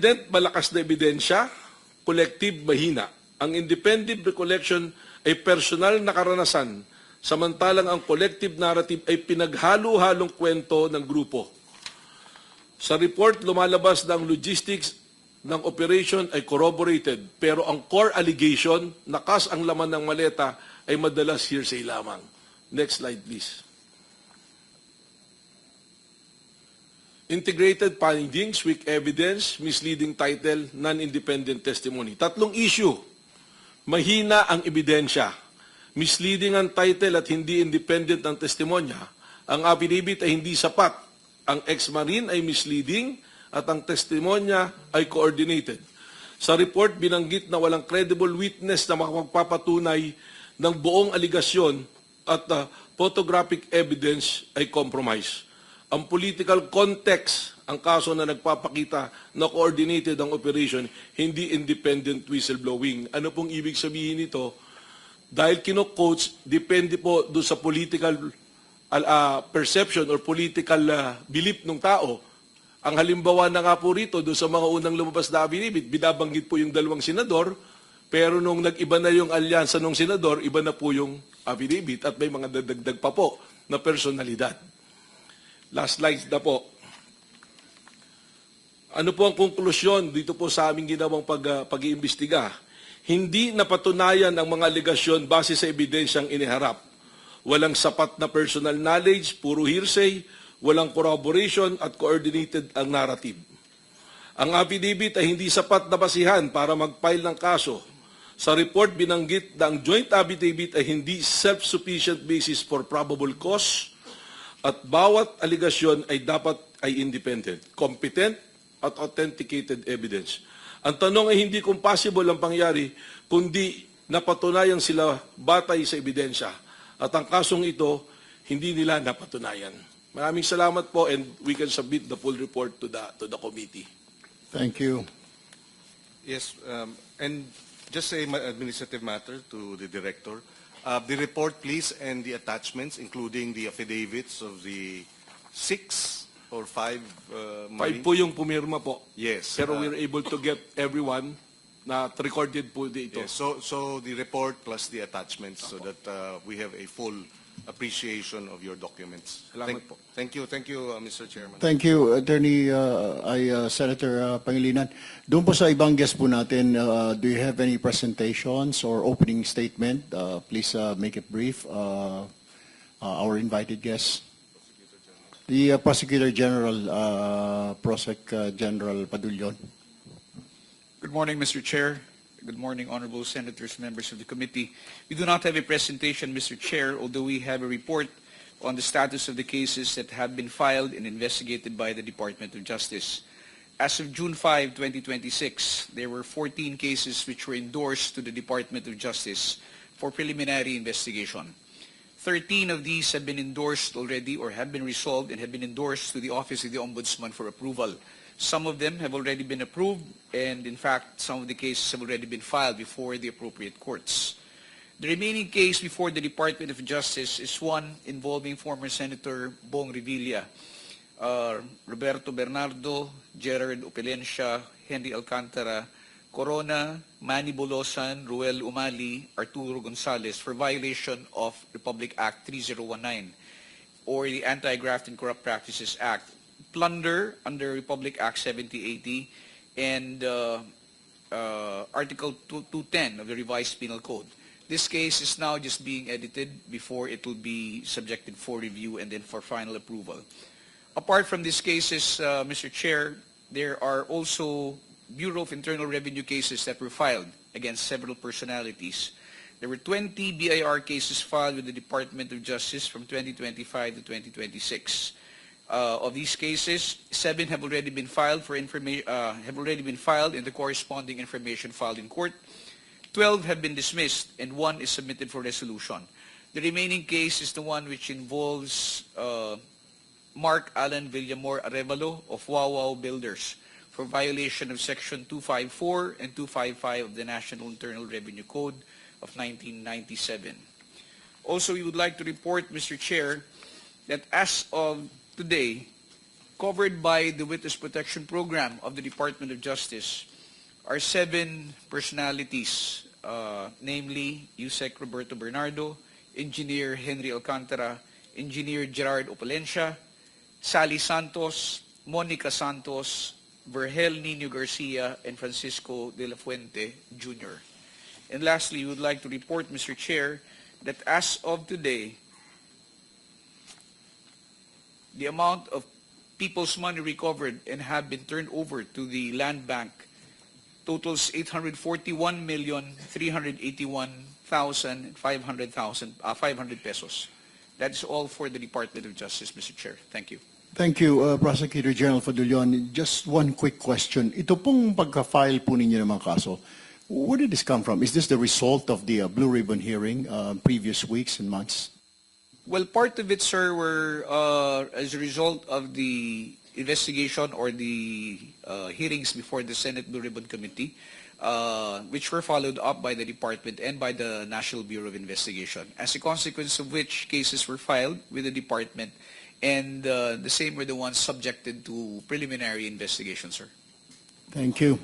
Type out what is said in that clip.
independent, malakas na ebidensya, collective, mahina. Ang independent recollection ay personal na karanasan, samantalang ang collective narrative ay pinaghalo-halong kwento ng grupo. Sa report, lumalabas na ang logistics ng operation ay corroborated, pero ang core allegation, nakas ang laman ng maleta, ay madalas hearsay lamang. Next slide, please. Integrated findings, weak evidence, misleading title, non-independent testimony. Tatlong issue. Mahina ang ebidensya. Misleading ang title at hindi independent ang testimonya. Ang affidavit ay hindi sapat. Ang ex-marine ay misleading at ang testimonya ay coordinated. Sa report, binanggit na walang credible witness na makapagpapatunay ng buong aligasyon at photographic evidence ay compromise. Ang political context, ang kaso na nagpapakita na coordinated ang operation, hindi independent whistleblowing. Ano pong ibig sabihin nito? Dahil kino-coach, depende po doon sa political perception or political belief ng tao. Ang halimbawa na nga po rito, doon sa mga unang lumabas na affidavit, binabanggit po yung dalawang senador, pero nung nag-iba na yung alyansa ng senador, iba na po yung affidavit at may mga dadagdag pa po na personalidad. Last slide na po. Ano po ang konklusyon dito po sa aming ginawang pag-iimbestiga? Hindi napatunayan ang mga alegasyon base sa ebidensyang iniharap. Walang sapat na personal knowledge, puro hearsay, walang corroboration at coordinated ang narrative. Ang affidavit ay hindi sapat na basihan para mag-file ng kaso. Sa report, binanggit na ang joint affidavit ay hindi self-sufficient basis for probable cause at bawat aligasyon ay dapat ay independent, competent at authenticated evidence. Ang tanong ay hindi kung possible ang pangyari, kundi napatunayan sila batay sa ebidensya. At ang kasong ito, hindi nila napatunayan. Maraming salamat po and we can submit the full report to the committee. Thank you. Yes, and just an administrative matter to the director. The report, please, and the attachments, including the affidavits of the 6 or 5 Five po yung pumirma po. Yes. Pero we're able to get everyone na recorded po dito. Yes, so the report plus the attachments so that we have a full appreciation of your documents. Salamat po. Thank you, Mr. Chairman. Thank you, Attorney Senator Pangilinan. Doon po sa ibang guest po natin, do you have any presentations or opening statement? Please make it brief. Our invited guests. The Prosecutor General, Prosec General Padulyon. Good morning, Mr. Chair. Good morning, honorable senators, members of the committee. We do not have a presentation, Mr. Chair, although we have a report on the status of the cases that have been filed and investigated by the Department of Justice. As of June 5, 2026, there were 14 cases which were endorsed to the Department of Justice for preliminary investigation. 13 of these have been endorsed already or have been resolved and have been endorsed to the Office of the Ombudsman for approval. Some of them have already been approved, and in fact, some of the cases have already been filed before the appropriate courts. The remaining case before the Department of Justice is one involving former Senator Bong Revilla, Roberto Bernardo, Gerard Opelencia, Henry Alcantara, Corona, Manny Bolosan, Ruel Umali, Arturo Gonzalez for violation of Republic Act 3019 or the Anti-Graft and Corrupt Practices Act, plunder under Republic Act 7080 and Article 210 of the Revised Penal Code. This case is now just being edited before it will be subjected for review and then for final approval. Apart from these cases, Mr. Chair, there are also Bureau of Internal Revenue cases that were filed against several personalities. There were 20 BIR cases filed with the Department of Justice from 2025 to 2026. Of these cases, 7 have already been filed for in the corresponding information filed in court. 12 have been dismissed and 1 is submitted for resolution. The remaining case is the one which involves Mark Alan Villamor Arevalo of Wawaw Builders for violation of Section 254 and 255 of the National Internal Revenue Code of 1997. Also, we would like to report, Mr. Chair, that as of today, covered by the Witness Protection Program of the Department of Justice are 7 personalities, namely Yusek Roberto Bernardo, Engineer Henry Alcantara, Engineer Gerard Opalencia, Sally Santos, Monica Santos, Vergel Nino Garcia, and Francisco de la Fuente, Jr. And lastly, we would like to report, Mr. Chair, that as of today, the amount of people's money recovered and have been turned over to the land bank totals 841,381,500 pesos. That is all for the Department of Justice, Mr. Chair. Thank you. Thank you, Prosecutor General Fadulyon. Just one quick question. Ito pong pagka-file po ninyo ng mga kaso, where did this come from? Is this the result of the Blue Ribbon hearing previous weeks and months? Well, part of it, sir, were as a result of the investigation or the hearings before the Senate Blue Ribbon Committee, which were followed up by the department and by the National Bureau of Investigation. As a consequence of which, cases were filed with the department, and the same were the ones subjected to preliminary investigation, sir. Thank you.